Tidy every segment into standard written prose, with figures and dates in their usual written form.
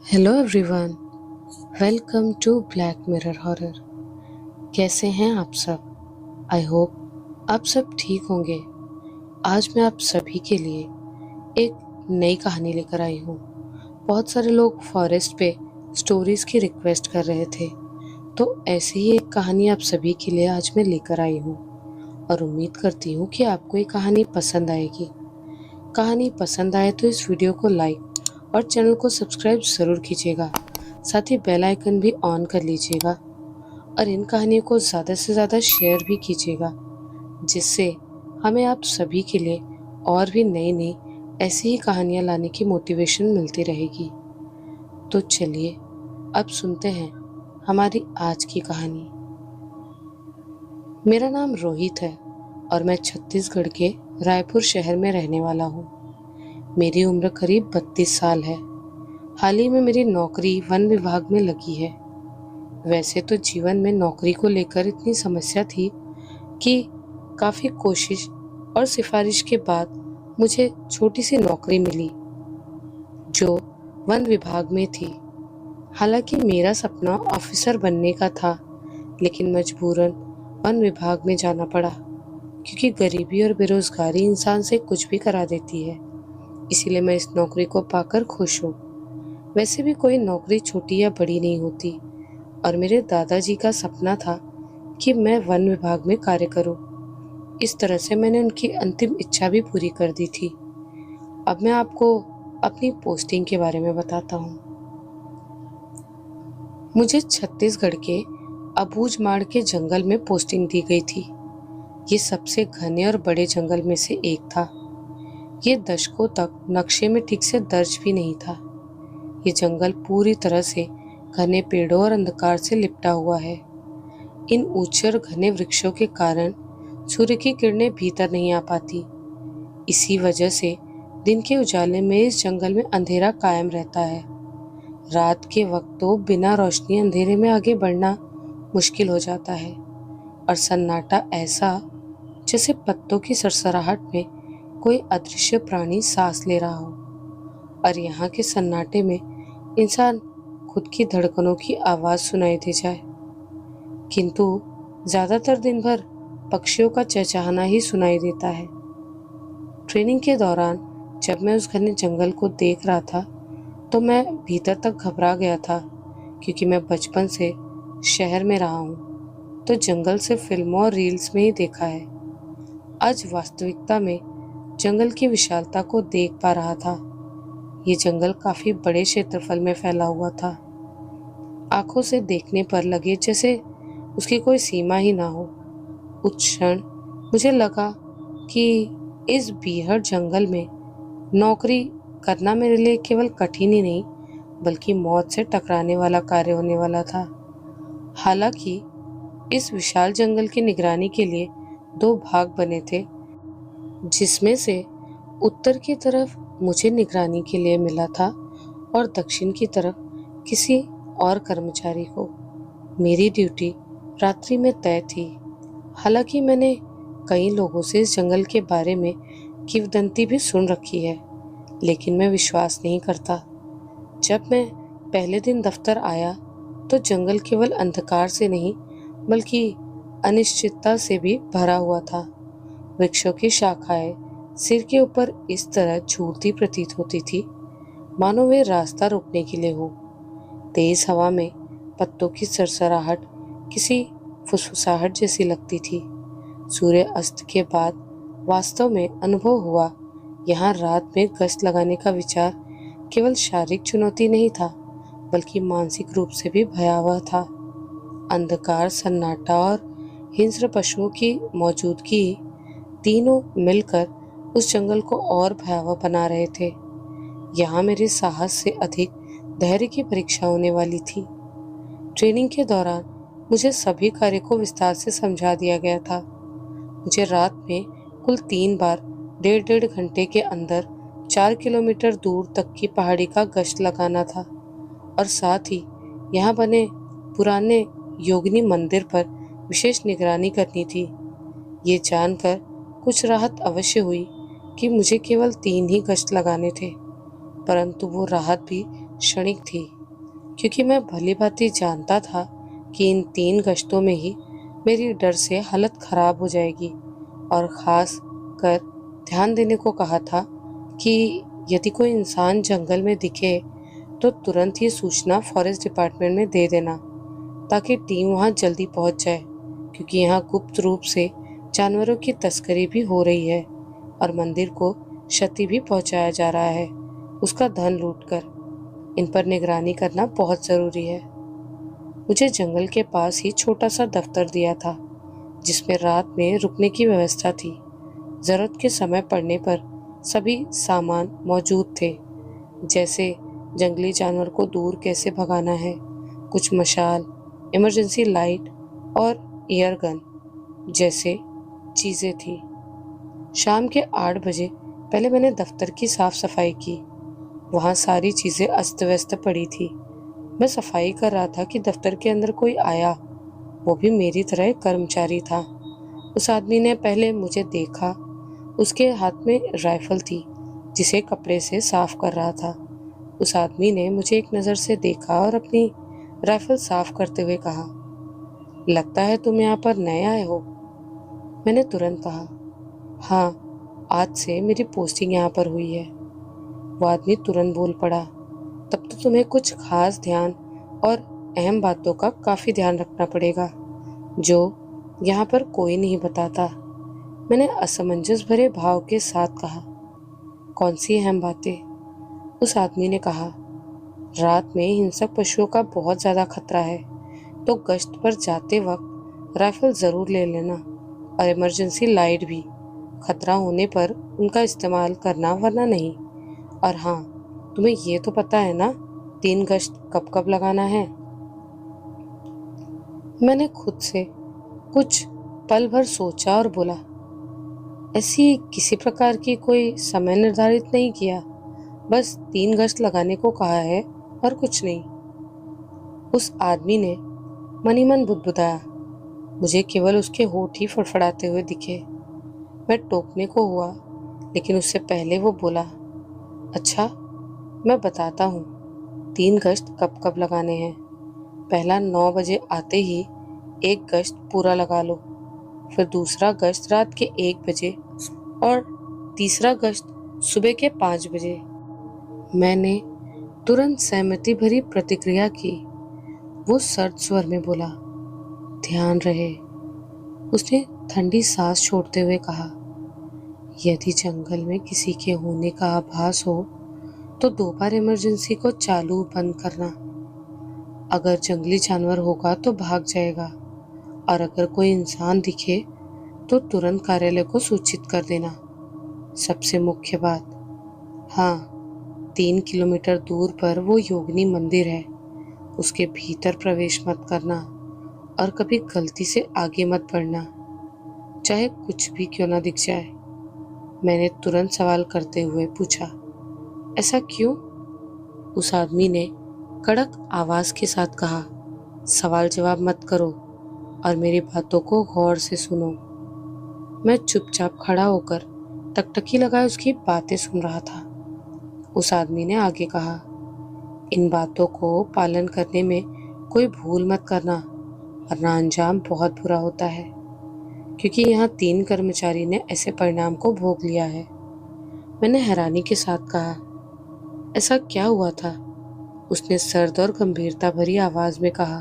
Hello everyone, welcome to Black Mirror horror. कैसे हैं आप सब? आई होप आप सब ठीक होंगे। आज मैं आप सभी के लिए एक नई कहानी लेकर आई हूँ। बहुत सारे लोग फॉरेस्ट पे स्टोरीज की रिक्वेस्ट कर रहे थे, तो ऐसी ही एक कहानी आप सभी के लिए आज मैं लेकर आई हूँ और उम्मीद करती हूँ कि आपको ये कहानी पसंद आएगी। कहानी पसंद आए तो इस वीडियो को लाइक और चैनल को सब्सक्राइब ज़रूर कीजिएगा। साथ ही बेल आइकन भी ऑन कर लीजिएगा और इन कहानियों को ज़्यादा से ज़्यादा शेयर भी कीजिएगा, जिससे हमें आप सभी के लिए और भी नई नई ऐसी ही कहानियाँ लाने की मोटिवेशन मिलती रहेगी। तो चलिए अब सुनते हैं हमारी आज की कहानी। मेरा नाम रोहित है और मैं छत्तीसगढ़ के रायपुर शहर में रहने वाला हूँ। मेरी उम्र करीब 32 साल है। हाल ही में मेरी नौकरी वन विभाग में लगी है। वैसे तो जीवन में नौकरी को लेकर इतनी समस्या थी कि काफ़ी कोशिश और सिफारिश के बाद मुझे छोटी सी नौकरी मिली जो वन विभाग में थी। हालांकि मेरा सपना ऑफिसर बनने का था, लेकिन मजबूरन वन विभाग में जाना पड़ा क्योंकि गरीबी और बेरोजगारी इंसान से कुछ भी करा देती है। इसीलिए मैं इस नौकरी को पाकर खुश हूँ। वैसे भी कोई नौकरी छोटी या बड़ी नहीं होती और मेरे दादाजी का सपना था कि मैं वन विभाग में कार्य करूं। इस तरह से मैंने उनकी अंतिम इच्छा भी पूरी कर दी थी। अब मैं आपको अपनी पोस्टिंग के बारे में बताता हूँ। मुझे छत्तीसगढ़ के अबूझमाड़ के जंगल में पोस्टिंग दी गई थी। ये सबसे घने और बड़े जंगल में से एक था। ये दशकों तक नक्शे में ठीक से दर्ज भी नहीं था। ये जंगल पूरी तरह से घने पेड़ों और अंधकार से लिपटा हुआ है। इन ऊंचे और घने वृक्षों के कारण सूर्य की किरणें भीतर नहीं आ पाती। इसी वजह से दिन के उजाले में इस जंगल में अंधेरा कायम रहता है। रात के वक्त तो बिना रोशनी अंधेरे में आगे बढ़ना मुश्किल हो जाता है और सन्नाटा ऐसा जैसे पत्तों की सरसराहट में कोई अदृश्य प्राणी सांस ले रहा हो। और यहाँ के सन्नाटे में इंसान खुद की धड़कनों की आवाज सुनाई दे जाए, किंतु ज्यादातर दिन भर पक्षियों का चहचहाना ही सुनाई देता है। ट्रेनिंग के दौरान जब मैं उस घने जंगल को देख रहा था तो मैं भीतर तक घबरा गया था, क्योंकि मैं बचपन से शहर में रहा हूँ तो जंगल से फिल्मों और रील्स में ही देखा है। आज वास्तविकता में जंगल की विशालता को देख पा रहा था। ये जंगल काफी बड़े क्षेत्रफल में फैला हुआ था। आंखों से देखने पर लगे जैसे उसकी कोई सीमा ही ना हो। उस क्षण मुझे लगा कि इस बीहड़ जंगल में नौकरी करना मेरे लिए केवल कठिन ही नहीं बल्कि मौत से टकराने वाला कार्य होने वाला था। हालांकि इस विशाल जंगल की निगरानी के लिए 2 भाग बने थे, जिसमें से उत्तर की तरफ मुझे निगरानी के लिए मिला था और दक्षिण की तरफ किसी और कर्मचारी को। मेरी ड्यूटी रात्रि में तय थी। हालांकि मैंने कई लोगों से इस जंगल के बारे में किंवदंती भी सुन रखी है, लेकिन मैं विश्वास नहीं करता। जब मैं पहले दिन दफ्तर आया तो जंगल केवल अंधकार से नहीं बल्कि अनिश्चितता से भी भरा हुआ था। वृक्षों की शाखाएं सिर के ऊपर इस तरह झूलती प्रतीत होती थी मानो वे रास्ता रोकने के लिए हो। तेज हवा में पत्तों की सरसराहट किसी फुसफुसाहट जैसी लगती थी। सूर्य अस्त के बाद वास्तव में अनुभव हुआ यहाँ रात में गश्त लगाने का विचार केवल शारीरिक चुनौती नहीं था बल्कि मानसिक रूप से भी भयावह था। अंधकार, सन्नाटा और हिंस्र पशुओं की मौजूदगी तीनों मिलकर उस जंगल को और भयावह बना रहे थे। यहाँ मेरे साहस से अधिक धैर्य की परीक्षा होने वाली थी। ट्रेनिंग के दौरान मुझे सभी कार्य को विस्तार से समझा दिया गया था। मुझे रात में कुल 3 बार 1.5 घंटे के अंदर 4 किलोमीटर दूर तक की पहाड़ी का गश्त लगाना था और साथ ही यहाँ बने पुराने योगिनी मंदिर पर विशेष निगरानी करनी थी। ये जानकर कुछ राहत अवश्य हुई कि मुझे केवल 3 ही गश्त लगाने थे, परंतु वो राहत भी क्षणिक थी। क्योंकि मैं भली भांति जानता था कि इन 3 गश्तों में ही मेरी डर से हालत खराब हो जाएगी, और ख़ास कर ध्यान देने को कहा था कि यदि कोई इंसान जंगल में दिखे तो तुरंत ही सूचना फॉरेस्ट डिपार्टमेंट में दे देना, ताकि टीम वहां जल्दी पहुंच जाए, क्योंकि यहाँ गुप्त रूप से जानवरों की तस्करी भी हो रही है और मंदिर को क्षति भी पहुंचाया जा रहा है, उसका धन लूटकर। इन पर निगरानी करना बहुत ज़रूरी है। मुझे जंगल के पास ही छोटा सा दफ्तर दिया था, जिसमें रात में रुकने की व्यवस्था थी। ज़रूरत के समय पड़ने पर सभी सामान मौजूद थे, जैसे जंगली जानवर को दूर कैसे भगाना है, कुछ मशाल, इमरजेंसी लाइट और एयर गन जैसे चीज़ें थी। शाम के 8 बजे पहले मैंने दफ्तर की साफ सफाई की। वहाँ सारी चीज़ें अस्त व्यस्त पड़ी थी। मैं सफाई कर रहा था कि दफ्तर के अंदर कोई आया। वो भी मेरी तरह एक कर्मचारी था। उस आदमी ने पहले मुझे देखा। उसके हाथ में राइफल थी, जिसे कपड़े से साफ कर रहा था। उस आदमी ने मुझे एक नज़र से देखा और अपनी राइफल साफ करते हुए कहा, लगता है तुम यहाँ पर नए आए हो। मैंने तुरंत कहा, हाँ, आज से मेरी पोस्टिंग यहाँ पर हुई है। वो आदमी तुरंत बोल पड़ा, तब तो तुम्हें कुछ खास ध्यान और अहम बातों का काफ़ी ध्यान रखना पड़ेगा, जो यहाँ पर कोई नहीं बताता। मैंने असमंजस भरे भाव के साथ कहा, कौन सी अहम बातें? उस आदमी ने कहा, रात में हिंसक पशुओं का बहुत ज़्यादा खतरा है, तो गश्त पर जाते वक्त राइफल ज़रूर ले लेना, और इमरजेंसी लाइट भी। खतरा होने पर उनका इस्तेमाल करना, वरना नहीं। और हाँ, तुम्हें ये तो पता है ना 3 गश्त कब कब लगाना है? मैंने खुद से कुछ पल भर सोचा और बोला, ऐसी किसी प्रकार की कोई समय निर्धारित नहीं किया, बस 3 गश्त लगाने को कहा है और कुछ नहीं। उस आदमी ने मन ही मन बुदबुदाया। मुझे केवल उसके होठ ही फड़फड़ाते हुए दिखे। मैं टोकने को हुआ, लेकिन उससे पहले वो बोला, अच्छा, मैं बताता हूँ 3 गश्त कब कब लगाने हैं। पहला 9 बजे आते ही 1 गश्त पूरा लगा लो, फिर दूसरा गश्त रात के 1 बजे और तीसरा गश्त सुबह के 5 बजे। मैंने तुरंत सहमति भरी प्रतिक्रिया की। वो सर्द स्वर में बोला, ध्यान रहे। उसने ठंडी सांस छोड़ते हुए कहा, यदि जंगल में किसी के होने का आभास हो तो 2 बार इमरजेंसी को चालू बंद करना। अगर जंगली जानवर होगा तो भाग जाएगा, और अगर कोई इंसान दिखे तो तुरंत कार्यालय को सूचित कर देना। सबसे मुख्य बात, हाँ, 3 किलोमीटर दूर पर वो योगिनी मंदिर है, उसके भीतर प्रवेश मत करना, और कभी गलती से आगे मत बढ़ना, चाहे कुछ भी क्यों ना दिख जाए। मैंने तुरंत सवाल करते हुए पूछा, ऐसा क्यों? उस आदमी ने कड़क आवाज के साथ कहा, सवाल जवाब मत करो और मेरी बातों को गौर से सुनो। मैं चुपचाप खड़ा होकर टकटकी लगाए उसकी बातें सुन रहा था। उस आदमी ने आगे कहा, इन बातों को पालन करने में कोई भूल मत करना, वरना अंजाम बहुत बुरा होता है, क्योंकि यहाँ 3 कर्मचारी ने ऐसे परिणाम को भोग लिया है। मैंने हैरानी के साथ कहा, ऐसा क्या हुआ था? उसने सर्द और गंभीरता भरी आवाज में कहा,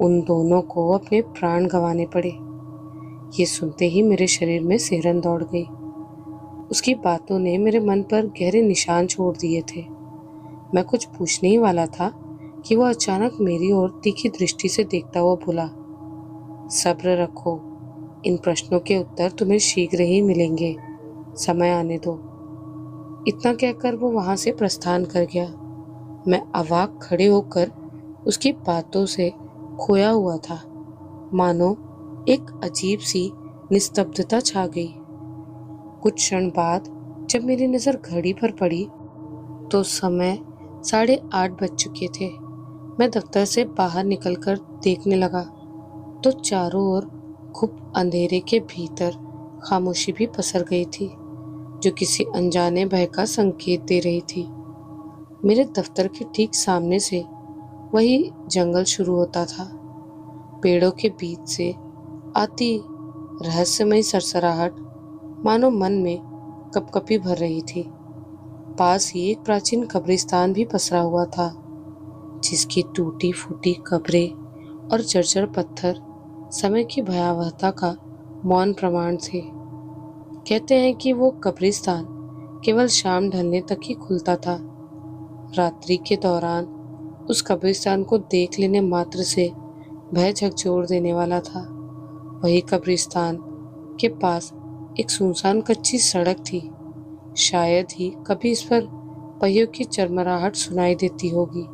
उन दोनों को अपने प्राण गंवाने पड़े। ये सुनते ही मेरे शरीर में सिहरन दौड़ गई। उसकी बातों ने मेरे मन पर गहरे निशान छोड़ दिए थे। मैं कुछ पूछने ही वाला था कि वो अचानक मेरी ओर तीखी दृष्टि से देखता हुआ बोला, सब्र रखो, इन प्रश्नों के उत्तर तुम्हें शीघ्र ही मिलेंगे, समय आने दो। इतना कहकर वो वहां से प्रस्थान कर गया। मैं अवाक खड़े होकर उसकी बातों से खोया हुआ था, मानो एक अजीब सी निस्तब्धता छा गई। कुछ क्षण बाद जब मेरी नजर घड़ी पर पड़ी तो समय 8:30 बज चुके थे। मैं दफ्तर से बाहर निकलकर देखने लगा तो चारों ओर खूब अंधेरे के भीतर खामोशी भी पसर गई थी, जो किसी अनजाने भय का संकेत दे रही थी। मेरे दफ्तर के ठीक सामने से वही जंगल शुरू होता था। पेड़ों के बीच से आती रहस्यमयी सरसराहट मानो मन में कपकपी भर रही थी। पास ही एक प्राचीन कब्रिस्तान भी पसरा हुआ था, जिसकी टूटी फूटी कब्रें और जर्जर पत्थर समय की भयावहता का मौन प्रमाण थे। कहते हैं कि वो कब्रिस्तान केवल शाम ढलने तक ही खुलता था। रात्रि के दौरान उस कब्रिस्तान को देख लेने मात्र से भय झकझोर देने वाला था। वही कब्रिस्तान के पास एक सुनसान कच्ची सड़क थी। शायद ही कभी इस पर पहियों की चरमराहट सुनाई देती होगी।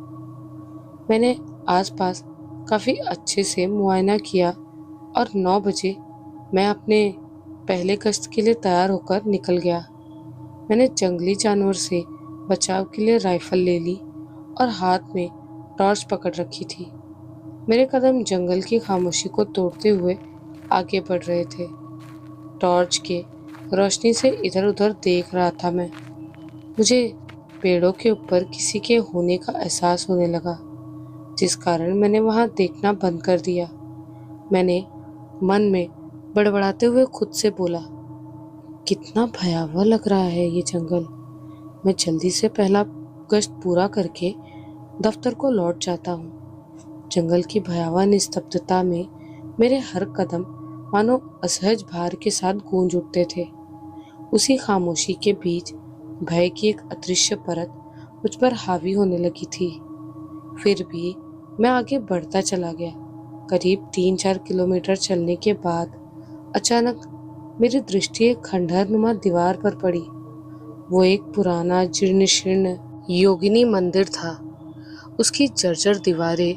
मैंने आसपास काफी अच्छे से मुआयना किया और 9 बजे मैं अपने पहले गश्त के लिए तैयार होकर निकल गया। मैंने जंगली जानवर से बचाव के लिए राइफल ले ली और हाथ में टॉर्च पकड़ रखी थी। मेरे कदम जंगल की खामोशी को तोड़ते हुए आगे बढ़ रहे थे। टॉर्च के रोशनी से इधर उधर देख रहा था मैं। मुझे पेड़ों के ऊपर किसी के होने का एहसास होने लगा, जिस कारण मैंने वहां देखना बंद कर दिया। मैंने मन में बड़बड़ाते हुए खुद से बोला, कितना भयावह लग रहा है ये जंगल। मैं जल्दी से पहला गश्त पूरा करके दफ्तर को लौट जाता हूँ। जंगल की भयावह निस्तब्धता में मेरे हर कदम मानो असहज भार के साथ गूंज उठते थे। उसी खामोशी के बीच भय की एक अदृश्य परत मुझ पर हावी होने लगी थी। फिर भी मैं आगे बढ़ता चला गया। करीब 3-4 किलोमीटर चलने के बाद अचानक मेरी दृष्टि एक खंडहर नुमा दीवार पर पड़ी। वो एक पुराना जीर्ण शीर्ण योगिनी मंदिर था। उसकी जर्जर दीवारें,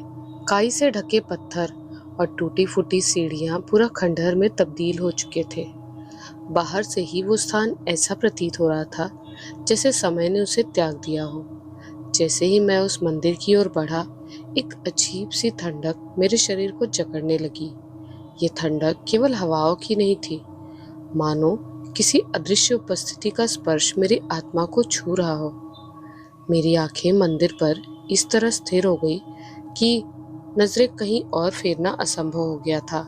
काई से ढके पत्थर और टूटी फूटी सीढ़ियां पूरा खंडहर में तब्दील हो चुके थे। बाहर से ही वो स्थान ऐसा प्रतीत हो रहा था जैसे समय ने उसे त्याग दिया हो। जैसे ही मैं उस मंदिर की ओर बढ़ा, एक अजीब सी ठंडक मेरे शरीर को जकड़ने लगी। ये ठंडक केवल हवाओं की नहीं थी, मानो किसी अदृश्य उपस्थिति का स्पर्श मेरी आत्मा को छू रहा हो। मेरी आंखें मंदिर पर इस तरह स्थिर हो गई कि नजरें कहीं और फेरना असंभव हो गया था।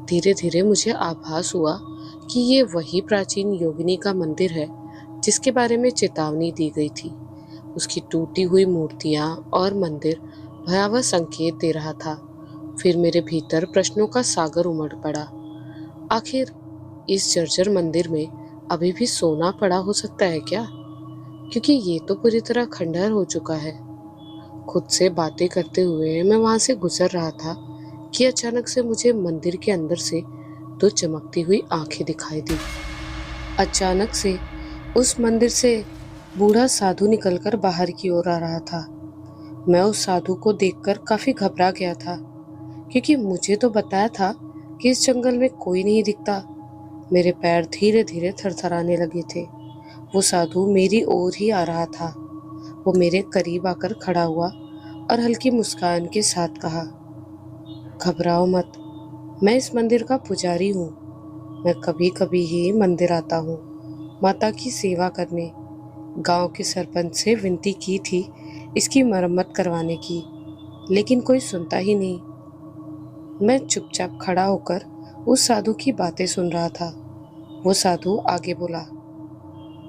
धीरे धीरे मुझे आभास हुआ कि ये वही प्राचीन योगिनी का मंदिर है जिसके बारे में चेतावनी दी गई थी। उसकी टूटी हुई मूर्तियां और मंदिर भयावह संकेत दे रहा था। फिर मेरे भीतर प्रश्नों का सागर उमड़ पड़ा। आखिर इस जर्जर मंदिर में अभी भी सोना पड़ा हो सकता है क्या? क्योंकि ये तो पूरी तरह खंडहर हो चुका है। खुद से बातें करते हुए मैं वहां से गुजर रहा था कि अचानक से मुझे मंदिर के अंदर से 2 चमकती हुई आंखें दिखाई दी। अचानक से उस मंदिर से बूढ़ा साधु निकलकर बाहर की ओर आ रहा था। मैं उस साधु को देखकर काफी घबरा गया था, क्योंकि मुझे तो बताया था कि इस जंगल में कोई नहीं दिखता। मेरे पैर धीरे धीरे थरथराने लगे थे। वो साधु मेरी ओर ही आ रहा था। वो मेरे करीब आकर खड़ा हुआ और हल्की मुस्कान के साथ कहा, घबराओ मत, मैं इस मंदिर का पुजारी हूँ। मैं कभी कभी ही मंदिर आता हूँ माता की सेवा करने। गांव के सरपंच से विनती की थी इसकी मरम्मत करवाने की, लेकिन कोई सुनता ही नहीं। मैं चुपचाप खड़ा होकर उस साधु की बातें सुन रहा था। वो साधु आगे बोला,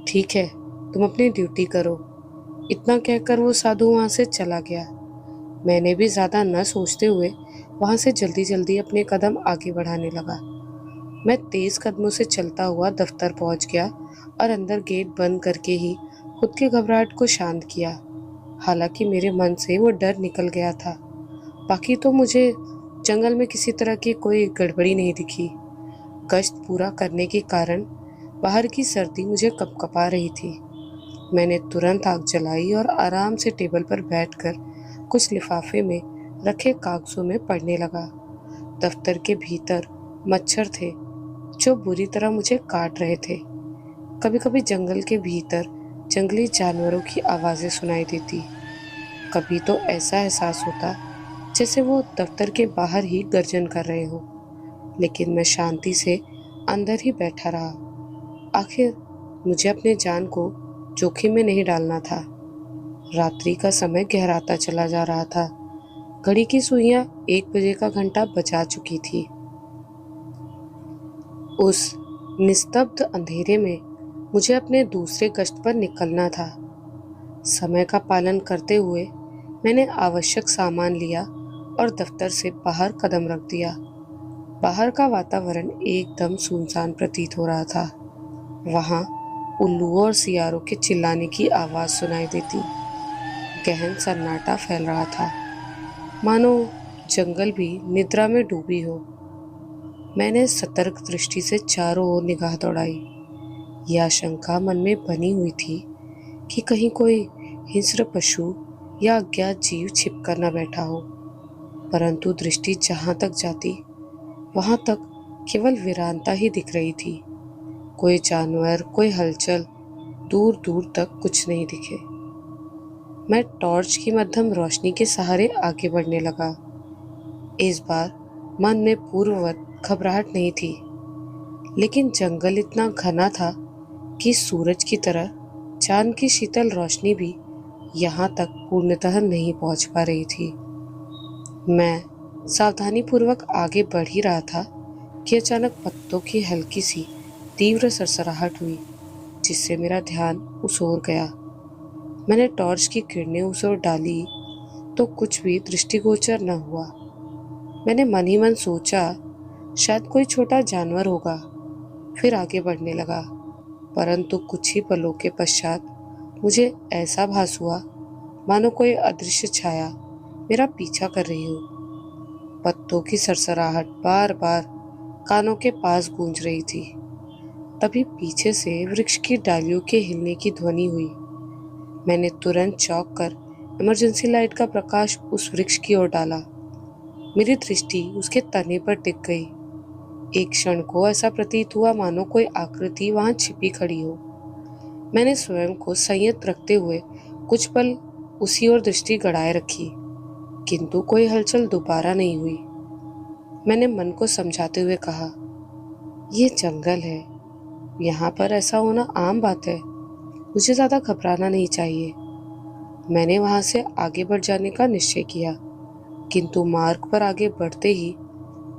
ठीक है, तुम अपनी ड्यूटी करो। इतना कहकर वो साधु वहां से चला गया। मैंने भी ज्यादा न सोचते हुए वहां से जल्दी जल्दी अपने कदम आगे बढ़ाने लगा। मैं तेज कदमों से चलता हुआ दफ्तर पहुंच गया और अंदर गेट बंद करके ही खुद की घबराहट को शांत किया। हालांकि मेरे मन से वो डर निकल गया था। बाकी तो मुझे जंगल में किसी तरह की कोई गड़बड़ी नहीं दिखी। गश्त पूरा करने के कारण बाहर की सर्दी मुझे कपकपा रही थी। मैंने तुरंत आग जलाई और आराम से टेबल पर बैठकर कुछ लिफाफे में रखे कागजों में पढ़ने लगा। दफ्तर के भीतर मच्छर थे जो बुरी तरह मुझे काट रहे थे। कभी कभी जंगल के भीतर जंगली जानवरों की आवाजें सुनाई देती। कभी तो ऐसा एहसास होता जैसे वो दफ्तर के बाहर ही गर्जन कर रहे हो। लेकिन मैं शांति से अंदर ही बैठा रहा। आखिर मुझे अपने जान को जोखिम में नहीं डालना था। रात्रि का समय गहराता चला जा रहा था। घड़ी की सुइयां 1 बजे का घंटा बजा चुकी थी। उस निस्तब्ध अंधेरे में मुझे अपने दूसरे गश्त पर निकलना था। समय का पालन करते हुए मैंने आवश्यक सामान लिया और दफ्तर से बाहर कदम रख दिया। बाहर का वातावरण एकदम सुनसान प्रतीत हो रहा था। वहां उल्लुओं और सियारों के चिल्लाने की आवाज सुनाई देती। गहन सन्नाटा फैल रहा था, मानो जंगल भी निद्रा में डूबी हो। मैंने सतर्क दृष्टि से चारों ओर निगाह दौड़ाई। यह आशंका मन में बनी हुई थी कि कहीं कोई हिंस्र पशु या अज्ञात जीव छिपकर न बैठा हो, परंतु दृष्टि जहां तक जाती वहां तक केवल वीरानता ही दिख रही थी। कोई जानवर, कोई हलचल, दूर दूर तक कुछ नहीं दिखे। मैं टॉर्च की मध्यम रोशनी के सहारे आगे बढ़ने लगा। इस बार मन में पूर्ववत घबराहट नहीं थी, लेकिन जंगल इतना घना था कि सूरज की तरह चांद की शीतल रोशनी भी यहाँ तक पूर्णतः नहीं पहुँच पा रही थी। मैं सावधानी पूर्वक आगे बढ़ ही रहा था कि अचानक पत्तों की हल्की सी तीव्र सरसराहट हुई, जिससे मेरा ध्यान उस ओर गया। मैंने टॉर्च की किरणें उस ओर डाली तो कुछ भी दृष्टिगोचर न हुआ। मैंने मन ही मन सोचा, शायद कोई छोटा जानवर होगा। फिर आगे बढ़ने लगा, परंतु कुछ ही पलों के पश्चात मुझे ऐसा भास हुआ मानो कोई अदृश्य छाया मेरा पीछा कर रही हो। पत्तों की सरसराहट बार बार कानों के पास गूंज रही थी। तभी पीछे से वृक्ष की डालियों के हिलने की ध्वनि हुई। मैंने तुरंत चौंक कर इमरजेंसी लाइट का प्रकाश उस वृक्ष की ओर डाला। मेरी दृष्टि उसके तने पर टिक गई। एक क्षण को ऐसा प्रतीत हुआ मानो कोई आकृति वहां छिपी खड़ी हो। मैंने स्वयं को संयत रखते हुए कुछ पल उसी ओर दृष्टि गड़ाए रखी, किंतु कोई हलचल दोबारा नहीं हुई। मैंने मन को समझाते हुए कहा, यह जंगल है, यहाँ पर ऐसा होना आम बात है, मुझे ज्यादा घबराना नहीं चाहिए। मैंने वहां से आगे बढ़ जाने का निश्चय किया, किंतु मार्ग पर आगे बढ़ते ही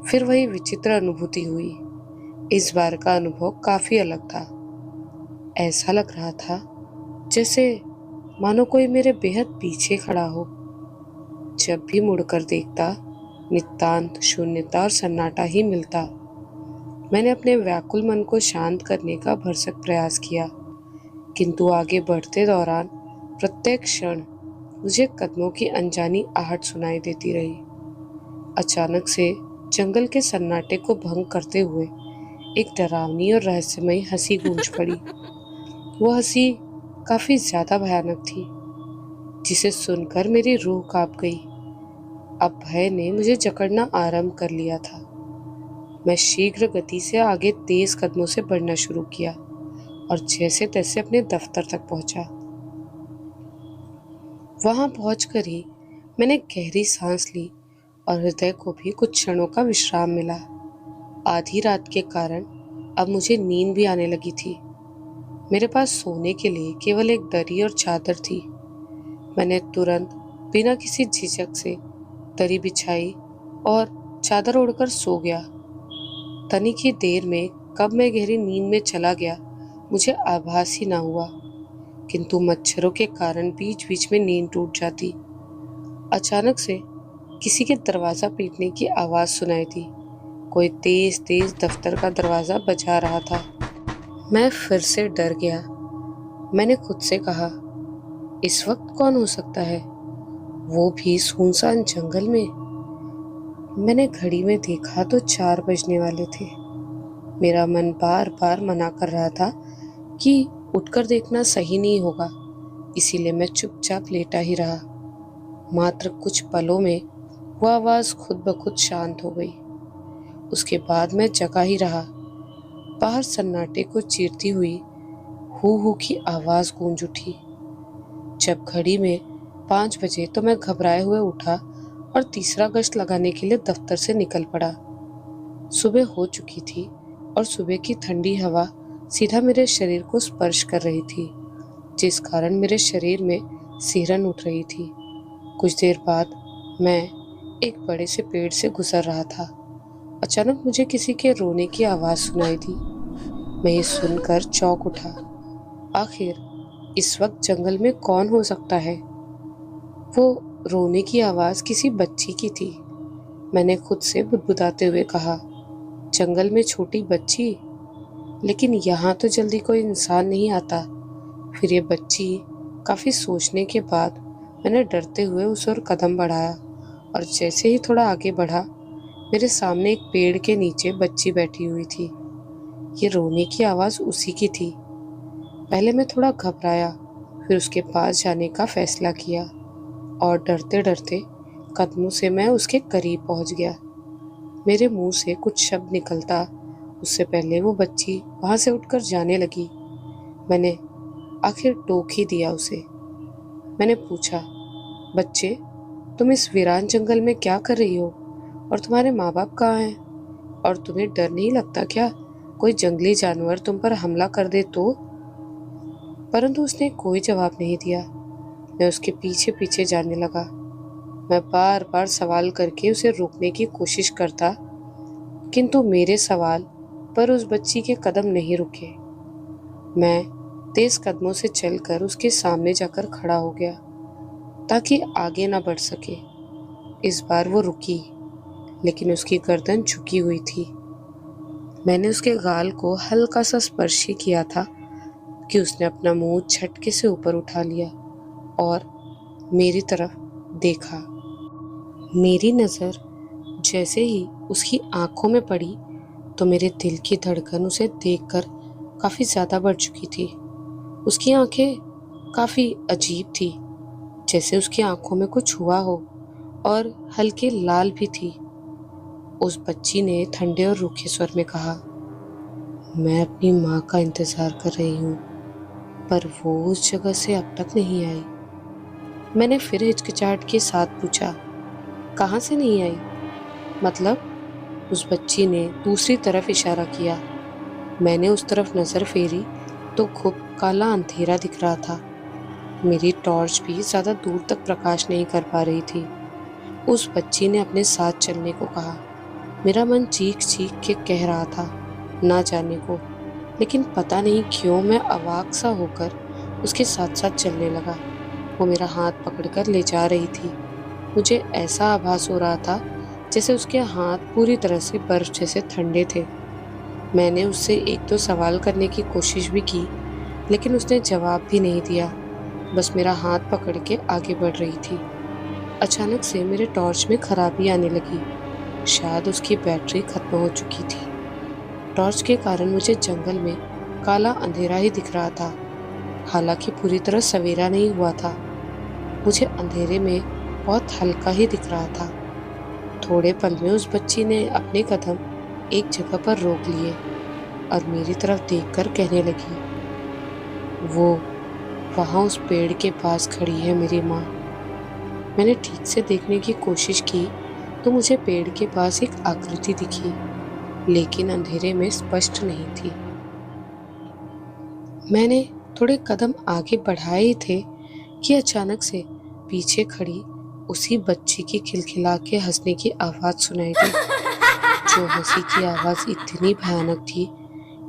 फिर वही विचित्र अनुभूति हुई। इस बार का अनुभव काफी अलग था। ऐसा लग रहा था जैसे मानो कोई मेरे बेहद पीछे खड़ा हो। जब भी मुड़कर देखता, नितांत शून्यता और सन्नाटा ही मिलता। मैंने अपने व्याकुल मन को शांत करने का भरसक प्रयास किया, किंतु आगे बढ़ते दौरान प्रत्येक क्षण मुझे कदमों की अनजानी आहट सुनाई देती रही। अचानक से जंगल के सन्नाटे को भंग करते हुए एक डरावनी और रहस्यमयी हंसी गूंज पड़ी। वो हंसी काफी ज्यादा भयानक थी, जिसे सुनकर मेरी रूह कांप गई। अब भय ने मुझे जकड़ना आरंभ कर लिया था। मैं शीघ्र गति से आगे तेज कदमों से बढ़ना शुरू किया और जैसे तैसे अपने दफ्तर तक पहुंचा। वहां पहुंचकर ही मैंने गहरी सांस ली और हृदय को भी कुछ क्षणों का विश्राम मिला। आधी रात के कारण अब मुझे नींद भी आने लगी थी। मेरे पास सोने के लिए केवल एक दरी और चादर थी। मैंने तुरंत बिना किसी झिझक से दरी बिछाई और चादर ओढ़कर सो गया। तनिक ही देर में कब मैं गहरी नींद में चला गया मुझे आभास ही ना हुआ, किंतु मच्छरों के कारण बीच बीच में नींद टूट जाती। अचानक से किसी के दरवाजा पीटने की आवाज सुनाई दी। कोई तेज तेज दफ्तर का दरवाजा बजा रहा था। मैं फिर से डर गया। मैंने खुद से कहा, इस वक्त कौन हो सकता है, वो भी सुनसान जंगल में। मैंने घड़ी में देखा तो 4 बजने वाले थे। मेरा मन बार बार मना कर रहा था कि उठकर देखना सही नहीं होगा, इसीलिए मैं चुपचाप लेटा ही रहा। मात्र कुछ पलों में वो आवाज खुद ब खुद शांत हो गई। उसके बाद मैं जगा ही रहा। बाहर सन्नाटे को चीरती हुई हू हू की आवाज गूंज उठी। जब घड़ी में 5 बजे तो मैं घबराए हुए उठा और तीसरा गश्त लगाने के लिए दफ्तर से निकल पड़ा। सुबह हो चुकी थी और सुबह की ठंडी हवा सीधा मेरे शरीर को स्पर्श कर रही थी, जिस कारण मेरे शरीर में सिहरन उठ रही थी। कुछ देर बाद मैं एक बड़े से पेड़ से गुजर रहा था। अचानक मुझे किसी के रोने की आवाज़ सुनाई दी। मैं ये सुनकर चौंक उठा। आखिर इस वक्त जंगल में कौन हो सकता है? वो रोने की आवाज़ किसी बच्ची की थी। मैंने खुद से बुदबुदाते हुए कहा, जंगल में छोटी बच्ची? लेकिन यहाँ तो जल्दी कोई इंसान नहीं आता। फिर ये बच्ची, काफ़ी सोचने के बाद मैंने डरते हुए उस ओर कदम बढ़ाया और जैसे ही थोड़ा आगे बढ़ा, मेरे सामने एक पेड़ के नीचे बच्ची बैठी हुई थी। ये रोने की आवाज़ उसी की थी। पहले मैं थोड़ा घबराया, फिर उसके पास जाने का फैसला किया और डरते डरते कदमों से मैं उसके करीब पहुंच गया। मेरे मुंह से कुछ शब्द निकलता उससे पहले वो बच्ची वहां से उठकर जाने लगी। मैंने आखिर टोक ही दिया उसे। मैंने पूछा, बच्चे, तुम इस वीरान जंगल में क्या कर रही हो और तुम्हारे माँ बाप कहाँ हैं? और तुम्हें डर नहीं लगता क्या कोई जंगली जानवर तुम पर हमला कर दे तो? परंतु उसने कोई जवाब नहीं दिया। मैं उसके पीछे पीछे जाने लगा। मैं बार बार सवाल करके उसे रोकने की कोशिश करता, किंतु मेरे सवाल पर उस बच्ची के कदम नहीं रुके। मैं तेज कदमों से चलकर उसके सामने जाकर खड़ा हो गया ताकि आगे ना बढ़ सके। इस बार वो रुकी, लेकिन उसकी गर्दन झुकी हुई थी। मैंने उसके गाल को हल्का सा स्पर्श ही किया था कि उसने अपना मुंह झटके से ऊपर उठा लिया और मेरी तरफ देखा। मेरी नज़र जैसे ही उसकी आंखों में पड़ी तो मेरे दिल की धड़कन उसे देखकर काफ़ी ज़्यादा बढ़ चुकी थी। उसकी आंखें काफ़ी अजीब थी, जैसे उसकी आंखों में कुछ हुआ हो, और हल्के लाल भी थी। उस बच्ची ने ठंडे और रूखे स्वर में कहा, मैं अपनी माँ का इंतज़ार कर रही हूँ, पर वो उस जगह से अब तक नहीं आई। मैंने फिर हिचकिचाहट के साथ पूछा, कहाँ से नहीं आई? मतलब? उस बच्ची ने दूसरी तरफ इशारा किया। मैंने उस तरफ नज़र फेरी तो खूब काला अंधेरा दिख रहा था। मेरी टॉर्च भी ज़्यादा दूर तक प्रकाश नहीं कर पा रही थी। उस बच्ची ने अपने साथ चलने को कहा। मेरा मन चीख चीख के कह रहा था, ना जाने को, लेकिन पता नहीं क्यों मैं अवाक सा होकर उसके साथ साथ चलने लगा। वो मेरा हाथ पकड़कर ले जा रही थी। मुझे ऐसा आभास हो रहा था जैसे उसके हाथ पूरी तरह से बर्फ जैसे ठंडे थे। मैंने उससे एक दो सवाल करने की कोशिश भी की, लेकिन उसने जवाब भी नहीं दिया, बस मेरा हाथ पकड़ के आगे बढ़ रही थी। अचानक से मेरे टॉर्च में खराबी आने लगी। शायद उसकी बैटरी खत्म हो चुकी थी। टॉर्च के कारण मुझे जंगल में काला अंधेरा ही दिख रहा था, हालांकि पूरी तरह सवेरा नहीं हुआ था। मुझे अंधेरे में बहुत हल्का ही दिख रहा था। थोड़े पल में उस बच्ची ने अपने कदम एक जगह पर रोक लिए और मेरी तरफ देखकर कहने लगी, वो वहाँ उस पेड़ के पास खड़ी है मेरी माँ। मैंने ठीक से देखने की कोशिश की तो मुझे पेड़ के पास एक आकृति दिखी, लेकिन अंधेरे में स्पष्ट नहीं थी। मैंने थोड़े कदम आगे बढ़ाए ही थे कि अचानक से पीछे खड़ी उसी बच्ची की खिलखिला के हंसने की आवाज़ सुनाई दी। जो हंसी की आवाज़ इतनी भयानक थी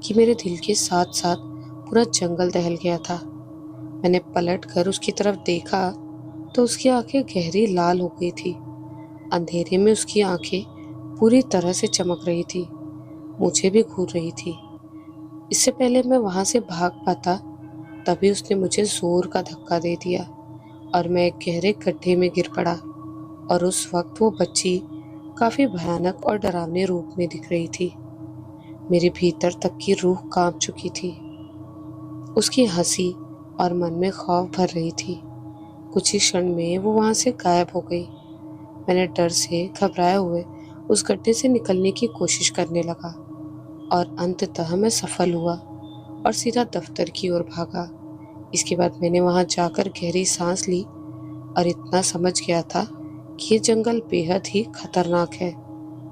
कि मेरे दिल के साथ साथ पूरा जंगल दहल गया था। मैंने पलट कर उसकी तरफ देखा तो उसकी आंखें गहरी लाल हो गई थी। अंधेरे में उसकी आंखें पूरी तरह से चमक रही थी, मुझे भी घूर रही थी। इससे पहले मैं वहां से भाग पाता, तभी उसने मुझे जोर का धक्का दे दिया और मैं एक गहरे गड्ढे में गिर पड़ा। और उस वक्त वो बच्ची काफी भयानक और डरावने रूप में दिख रही थी। मेरे भीतर तक की रूह कांप चुकी थी। उसकी हंसी और मन में खौफ भर रही थी। कुछ ही क्षण में वो वहां से गायब हो गई। मैंने डर से घबराए हुए उस गड्ढे से निकलने की कोशिश करने लगा और अंततः मैं सफल हुआ और सीधा दफ्तर की ओर भागा। इसके बाद मैंने वहां जाकर गहरी सांस ली और इतना समझ गया था कि ये जंगल बेहद ही खतरनाक है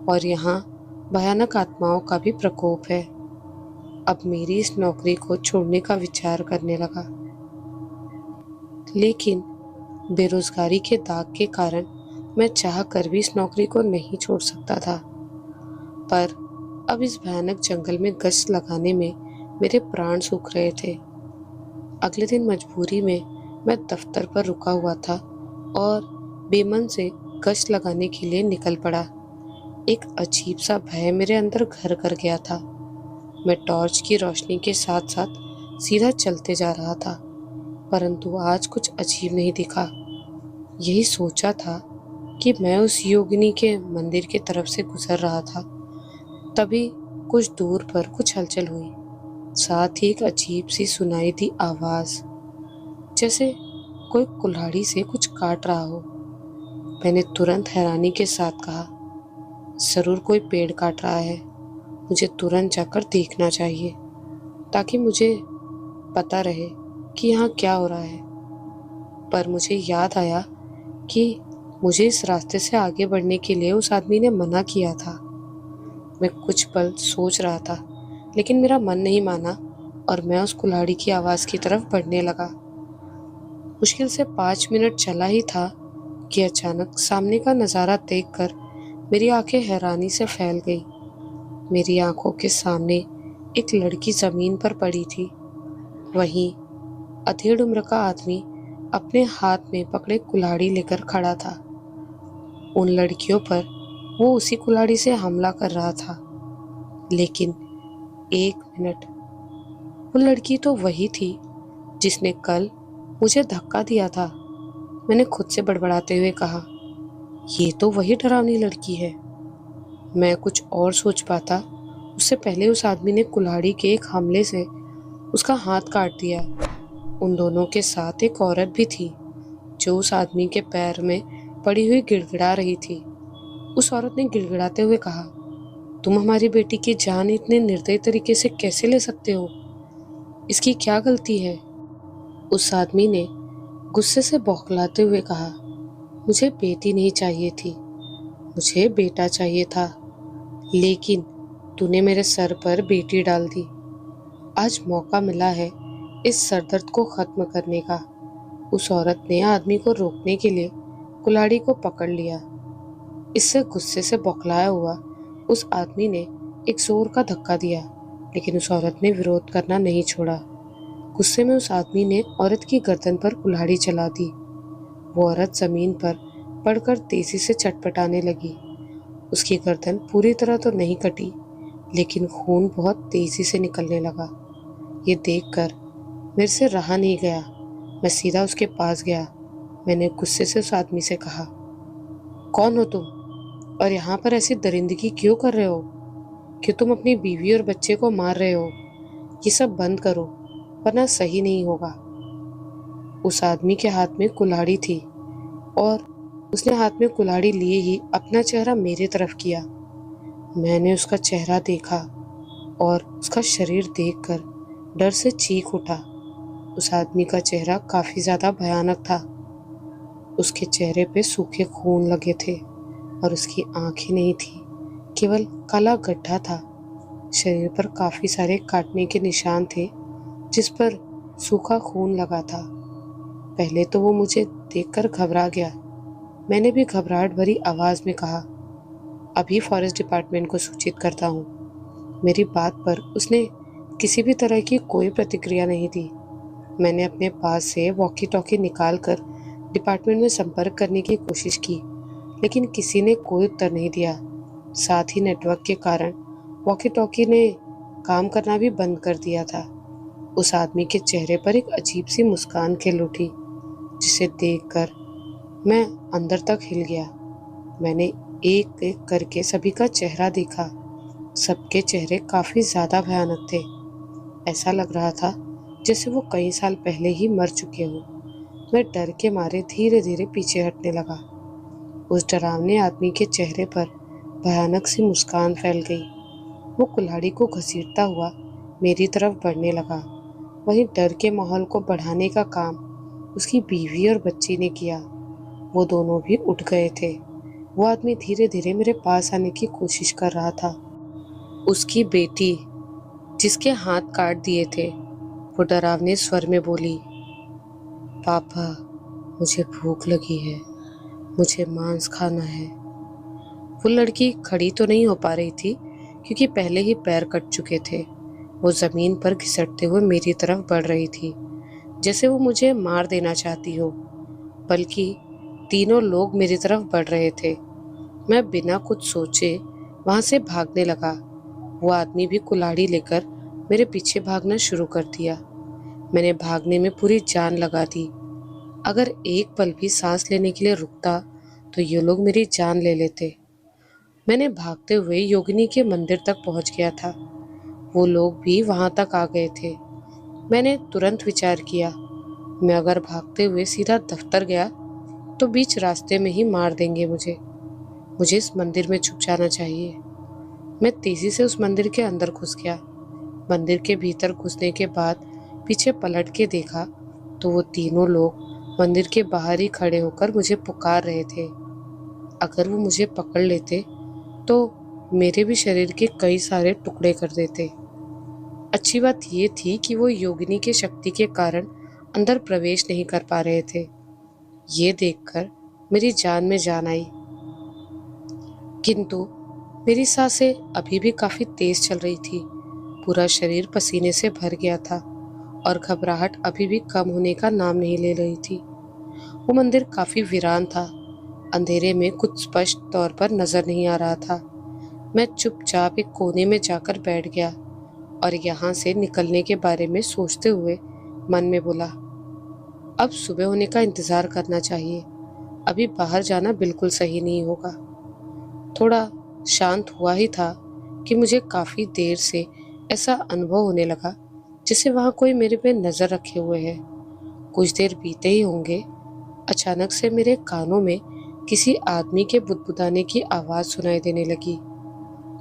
और यहाँ भयानक आत्माओं का भी प्रकोप है। अब मेरी इस नौकरी को छोड़ने का विचार करने लगा, लेकिन बेरोजगारी के दाग के कारण मैं चाह कर भी इस नौकरी को नहीं छोड़ सकता था। पर अब इस भयानक जंगल में गश्त लगाने में मेरे प्राण सूख रहे थे। अगले दिन मजबूरी में मैं दफ्तर पर रुका हुआ था और बेमन से गश्त लगाने के लिए निकल पड़ा। एक अजीब सा भय मेरे अंदर घर कर गया था। मैं टॉर्च की रोशनी के साथ साथ सीधा चलते जा रहा था, परंतु आज कुछ अजीब नहीं दिखा। यही सोचा था कि मैं उस योगिनी के मंदिर की तरफ से गुजर रहा था, तभी कुछ दूर पर कुछ हलचल हुई। साथ ही एक अजीब सी सुनाई दी आवाज, जैसे कोई कुल्हाड़ी से कुछ काट रहा हो। मैंने तुरंत हैरानी के साथ कहा, जरूर कोई पेड़ काट रहा है। मुझे तुरंत जाकर देखना चाहिए ताकि मुझे पता रहे कि यहाँ क्या हो रहा है। पर मुझे याद आया कि मुझे इस रास्ते से आगे बढ़ने के लिए उस आदमी ने मना किया था। मैं कुछ पल सोच रहा था, लेकिन मेरा मन नहीं माना और मैं उस कुल्हाड़ी की आवाज़ की तरफ बढ़ने लगा। मुश्किल से 5 मिनट चला ही था कि अचानक सामने का नज़ारा देखकर मेरी आंखें हैरानी से फैल गई। मेरी आंखों के सामने एक लड़की ज़मीन पर पड़ी थी। वहीं अधेड़ उम्र का आदमी अपने हाथ में पकड़े कुल्हाड़ी लेकर खड़ा था। उन लड़कियों पर वो उसी कुल्हाड़ी से हमला कर रहा था। लेकिन एक मिनट, वो लड़की तो वही थी जिसने कल मुझे धक्का दिया था। मैंने खुद से बड़बड़ाते हुए कहा, ये तो वही डरावनी लड़की है। मैं कुछ और सोच पाता उससे पहले उस आदमी ने कुल्हाड़ी के एक हमले से उसका हाथ काट दिया। उन दोनों के साथ एक औरत भी थी जो उस आदमी के पैर में पड़ी हुई गिड़गिड़ा रही थी। उस औरत ने गिड़गिड़ाते हुए कहा, तुम हमारी बेटी की जान इतने निर्दयी तरीके से कैसे ले सकते हो? इसकी क्या गलती है? उस आदमी ने गुस्से से बौखलाते हुए कहा, मुझे बेटी नहीं चाहिए थी, मुझे बेटा चाहिए था, लेकिन तूने मेरे सर पर बेटी डाल दी। आज मौका मिला है इस सरदर्द को खत्म करने का। उस औरत ने आदमी को रोकने के लिए कुल्हाड़ी को पकड़ लिया। इससे गुस्से से बौखलाया हुआ उस आदमी ने एक जोर का धक्का दिया, लेकिन उस औरत ने विरोध करना नहीं छोड़ा। गुस्से में उस आदमी ने औरत की गर्दन पर कुल्हाड़ी चला दी। वो औरत जमीन पर पड़कर तेजी से चटपटाने लगी। उसकी गर्दन पूरी तरह तो नहीं कटी, लेकिन खून बहुत तेजी से निकलने लगा। ये देखकर मेरे से रहा नहीं गया। मैं सीधा उसके पास गया। मैंने गुस्से से उस आदमी से कहा, कौन हो तुम और यहाँ पर ऐसी दरिंदगी क्यों कर रहे हो? क्यों तुम अपनी बीवी और बच्चे को मार रहे हो? ये सब बंद करो, वरना सही नहीं होगा। उस आदमी के हाथ में कुल्हाड़ी थी और उसने हाथ में कुल्हाड़ी लिए ही अपना चेहरा मेरे तरफ किया। मैंने उसका चेहरा देखा और उसका शरीर देखकर डर से चीख उठा। उस आदमी का चेहरा काफी ज्यादा भयानक था। उसके चेहरे पे सूखे खून लगे थे और उसकी आंखें नहीं थी, केवल काला गड्ढा था। शरीर पर काफी सारे काटने के निशान थे जिस पर सूखा खून लगा था। पहले तो वो मुझे देखकर घबरा गया। मैंने भी घबराहट भरी आवाज में कहा, अभी फॉरेस्ट डिपार्टमेंट को सूचित करता हूँ। मेरी बात पर उसने किसी भी तरह की कोई प्रतिक्रिया नहीं दी। मैंने अपने पास से वॉकी टॉकी निकाल कर डिपार्टमेंट में संपर्क करने की कोशिश की, लेकिन किसी ने कोई उत्तर नहीं दिया। साथ ही नेटवर्क के कारण वॉकी टॉकी ने काम करना भी बंद कर दिया था। उस आदमी के चेहरे पर एक अजीब सी मुस्कान खिल उठी, जिसे देखकर मैं अंदर तक हिल गया। मैंने एक एक करके सभी का चेहरा देखा। सबके चेहरे काफी ज्यादा भयानक थे। ऐसा लग रहा था जैसे वो कई साल पहले ही मर चुके हों। मैं डर के मारे धीरे धीरे पीछे हटने लगा। उस डरावने आदमी के चेहरे पर भयानक सी मुस्कान फैल गई। वो कुल्हाड़ी को घसीटता हुआ मेरी तरफ बढ़ने लगा। वहीं डर के माहौल को बढ़ाने का काम उसकी बीवी और बच्ची ने किया। वो दोनों भी उठ गए थे। वो आदमी धीरे धीरे मेरे पास आने की कोशिश कर रहा था। उसकी बेटी, जिसके हाथ काट दिए थे, वो डरावने स्वर में बोली, पापा, मुझे भूख लगी है, मुझे मांस खाना है। वो लड़की खड़ी तो नहीं हो पा रही थी क्योंकि पहले ही पैर कट चुके थे। वो जमीन पर घिसटते हुए मेरी तरफ बढ़ रही थी, जैसे वो मुझे मार देना चाहती हो। बल्कि तीनों लोग मेरी तरफ बढ़ रहे थे। मैं बिना कुछ सोचे वहां से भागने लगा। वो आदमी भी कुल्हाड़ी लेकर मेरे पीछे भागना शुरू कर दिया। मैंने भागने में पूरी जान लगा दी। अगर एक पल भी सांस लेने के लिए रुकता तो ये लोग मेरी जान ले लेते। मैंने भागते हुए योगिनी के मंदिर तक पहुंच गया था। वो लोग भी वहां तक आ गए थे। मैंने तुरंत विचार किया, मैं अगर भागते हुए सीधा दफ्तर गया तो बीच रास्ते में ही मार देंगे मुझे। मुझे इस मंदिर में छुप जाना चाहिए। मैं तेजी से उस मंदिर के अंदर घुस गया। मंदिर के भीतर घुसने के बाद पीछे पलट के देखा तो वो तीनों लोग मंदिर के बाहर ही खड़े होकर मुझे पुकार रहे थे। अगर वो मुझे पकड़ लेते तो मेरे भी शरीर के कई सारे टुकड़े कर देते। अच्छी बात ये थी कि वो योगिनी की शक्ति के कारण अंदर प्रवेश नहीं कर पा रहे थे। ये देखकर मेरी जान में जान आई, किंतु मेरी सांसें अभी भी काफी तेज चल रही थी। पूरा शरीर पसीने से भर गया था और घबराहट अभी भी कम होने का नाम नहीं ले रही थी। वो मंदिर काफी वीरान था। अंधेरे में कुछ स्पष्ट तौर पर नजर नहीं आ रहा था। मैं चुपचाप एक कोने में जाकर बैठ गया और यहाँ से निकलने के बारे में सोचते हुए मन में बोला, अब सुबह होने का इंतजार करना चाहिए। अभी बाहर जाना बिल्कुल सही नहीं होगा। थोड़ा शांत हुआ ही था कि मुझे काफी देर से ऐसा अनुभव होने लगा जैसे वहां कोई मेरे पे नजर रखे हुए है। कुछ देर बीते ही होंगे, अचानक से मेरे कानों में किसी आदमी के बुदबुदाने की आवाज सुनाई देने लगी।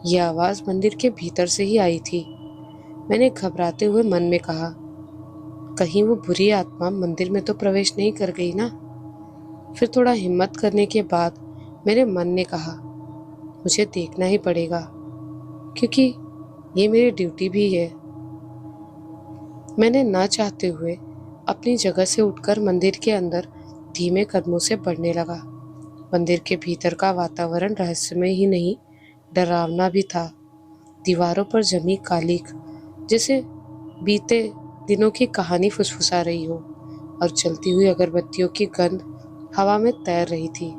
यह आवाज मंदिर के भीतर से ही आई थी। मैंने घबराते हुए मन में कहा, कहीं वो बुरी आत्मा मंदिर में तो प्रवेश नहीं कर गई ना। फिर थोड़ा हिम्मत करने के बाद मेरे मन ने कहा, मुझे देखना ही पड़ेगा क्योंकि ये मेरी ड्यूटी भी है। मैंने ना चाहते हुए अपनी जगह से उठकर मंदिर के अंदर धीमे कदमों से बढ़ने लगा। मंदिर के भीतर का वातावरण रहस्यमय ही नहीं, डरावना भी था। दीवारों पर जमी कालिक जैसे बीते दिनों की कहानी फुसफुसा रही हो और चलती हुई अगरबत्तियों की गंध हवा में तैर रही थी।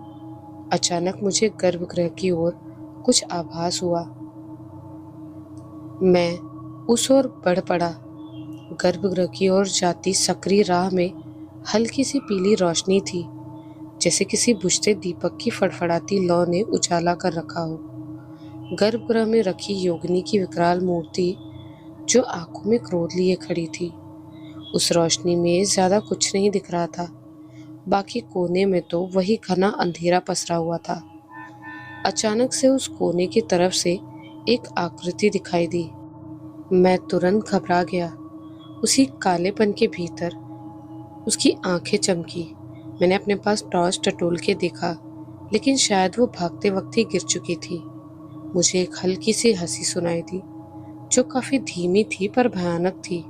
अचानक मुझे गर्भगृह की ओर कुछ आभास हुआ। मैं उस ओर बढ़ पड़ा। गर्भगृह की ओर जाती सकरी राह में हल्की सी पीली रोशनी थी, जैसे किसी बुझते दीपक की फड़फड़ाती लौ ने उजाला कर रखा हो। गर्भगृह में रखी योगिनी की विकराल मूर्ति जो आंखों में क्रोध लिए खड़ी थी, उस रोशनी में ज्यादा कुछ नहीं दिख रहा था। बाकी कोने में तो वही घना अंधेरा पसरा हुआ था। अचानक से उस कोने की तरफ से एक आकृति दिखाई दी। मैं तुरंत घबरा गया। उसी कालेपन के भीतर उसकी आंखें चमकी। मैंने अपने पास टॉर्च टटोल के देखा, लेकिन शायद वो भागते वक्त ही गिर चुकी थी। मुझे एक हल्की सी हंसी सुनाई दी जो काफी धीमी थी पर भयानक थी।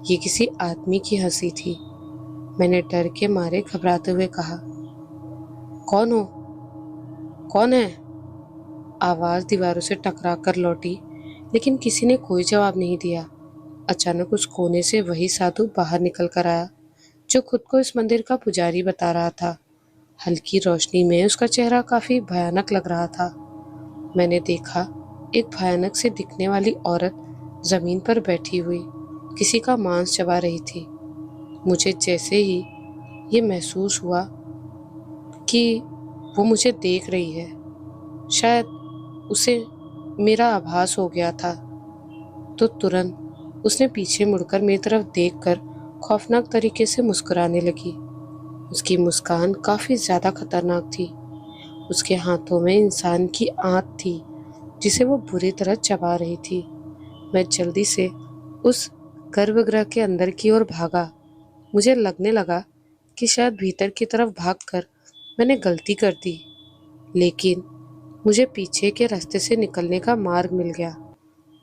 ये किसी आदमी की हंसी थी। मैंने डर के मारे घबराते हुए कहा, कौन हो? कौन है? आवाज दीवारों से टकरा कर लौटी, लेकिन किसी ने कोई जवाब नहीं दिया। अचानक उस कोने से वही साधु बाहर निकल कर आया जो खुद को इस मंदिर का पुजारी बता रहा था। हल्की रोशनी में उसका चेहरा काफी भयानक लग रहा था। मैंने देखा एक भयानक से दिखने वाली औरत जमीन पर बैठी हुई किसी का मांस चबा रही थी। मुझे जैसे ही ये महसूस हुआ कि वो मुझे देख रही है, शायद उसे मेरा आभास हो गया था, तो तुरंत उसने पीछे मुड़कर मेरी तरफ देखकर खौफनाक तरीके से मुस्कुराने लगी। उसकी मुस्कान काफी ज्यादा खतरनाक थी। उसके हाथों में इंसान की आंत थी जिसे वो बुरी तरह चबा रही थी। मैं जल्दी से उस गर्भगृह के अंदर की ओर भागा। मुझे लगने लगा कि शायद भीतर की तरफ भागकर मैंने गलती कर दी, लेकिन मुझे पीछे के रास्ते से निकलने का मार्ग मिल गया।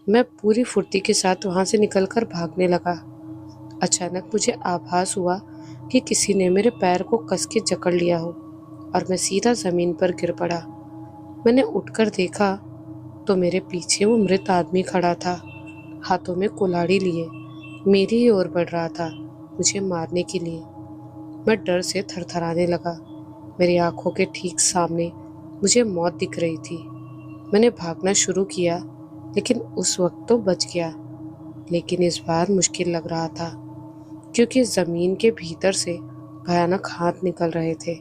मैं पूरी फुर्ती के साथ वहां से निकलकर भागने लगा। अचानक मुझे आभास हुआ कि किसी ने मेरे पैर को कस के जकड़ लिया हो और मैं सीधा ज़मीन पर गिर पड़ा। मैंने उठकर देखा तो मेरे पीछे वो मृत आदमी खड़ा था, हाथों में कुल्हाड़ी लिए मेरी ही ओर बढ़ रहा था, मुझे मारने के लिए। मैं डर से थरथराने लगा। मेरी आंखों के ठीक सामने मुझे मौत दिख रही थी। मैंने भागना शुरू किया, लेकिन उस वक्त तो बच गया। लेकिन इस बार मुश्किल लग रहा था, क्योंकि जमीन के भीतर से भयानक हाथ निकल रहे थे,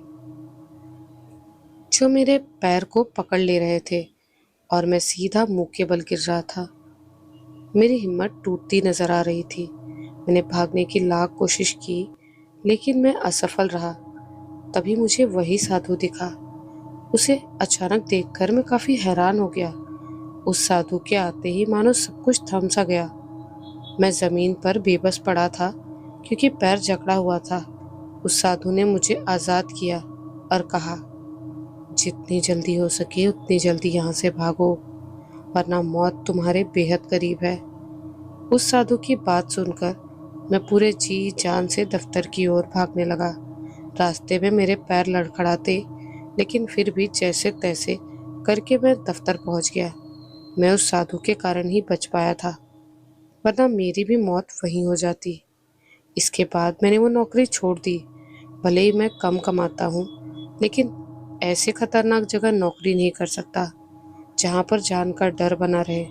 जो मेरे पैर को पकड़ ले रहे थे और मैं सीधा मुंह के बल गिर रहा था। मेरी हिम्मत टूटती नजर आ रही थी। मैंने भागने की लाख कोशिश की, लेकिन मैं असफल रहा। तभी मुझे वही साधु दिखा। उसे अचानक देखकर मैं काफी हैरान हो गया। उस साधु के आते ही मानो सब कुछ थम सा गया। मैं जमीन पर बेबस पड़ा था, क्योंकि पैर जकड़ा हुआ था। उस साधु ने मुझे आजाद किया और कहा, जितनी जल्दी हो सके उतनी जल्दी यहाँ से भागो, वरना मौत तुम्हारे बेहद करीब है। उस साधु की बात सुनकर मैं पूरे जी जान से दफ्तर की ओर भागने लगा। रास्ते में मेरे पैर लड़खड़ाते, लेकिन फिर भी जैसे तैसे करके मैं दफ्तर पहुंच गया। मैं उस साधु के कारण ही बच पाया था, वरना मेरी भी मौत वहीं हो जाती। इसके बाद मैंने वो नौकरी छोड़ दी। भले ही मैं कम कमाता हूँ, लेकिन ऐसे खतरनाक जगह नौकरी नहीं कर सकता जहाँ पर जान का डर बना रहे।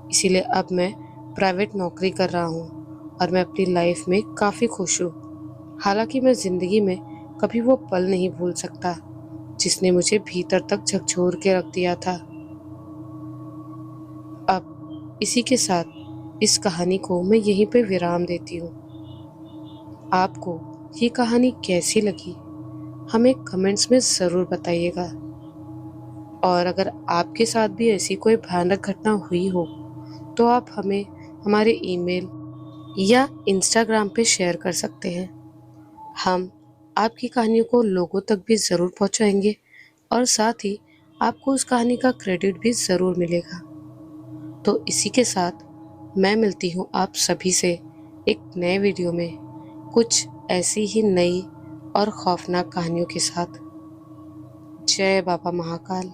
इसीलिए अब मैं प्राइवेट नौकरी कर रहा हूँ और मैं अपनी लाइफ में काफ़ी खुश हूँ। हालांकि मैं ज़िंदगी में कभी वो पल नहीं भूल सकता जिसने मुझे भीतर तक झकझोर के रख दिया था। अब इसी के साथ इस कहानी को मैं यहीं पे विराम देती हूँ। आपको ये कहानी कैसी लगी हमें कमेंट्स में ज़रूर बताइएगा। और अगर आपके साथ भी ऐसी कोई भयानक घटना हुई हो तो आप हमें हमारे ईमेल या इंस्टाग्राम पे शेयर कर सकते हैं। हम आपकी कहानियों को लोगों तक भी ज़रूर पहुंचाएंगे और साथ ही आपको उस कहानी का क्रेडिट भी ज़रूर मिलेगा। तो इसी के साथ मैं मिलती हूँ आप सभी से एक नए वीडियो में, कुछ ऐसी ही नई और खौफनाक कहानियों के साथ। जय बाबा महाकाल।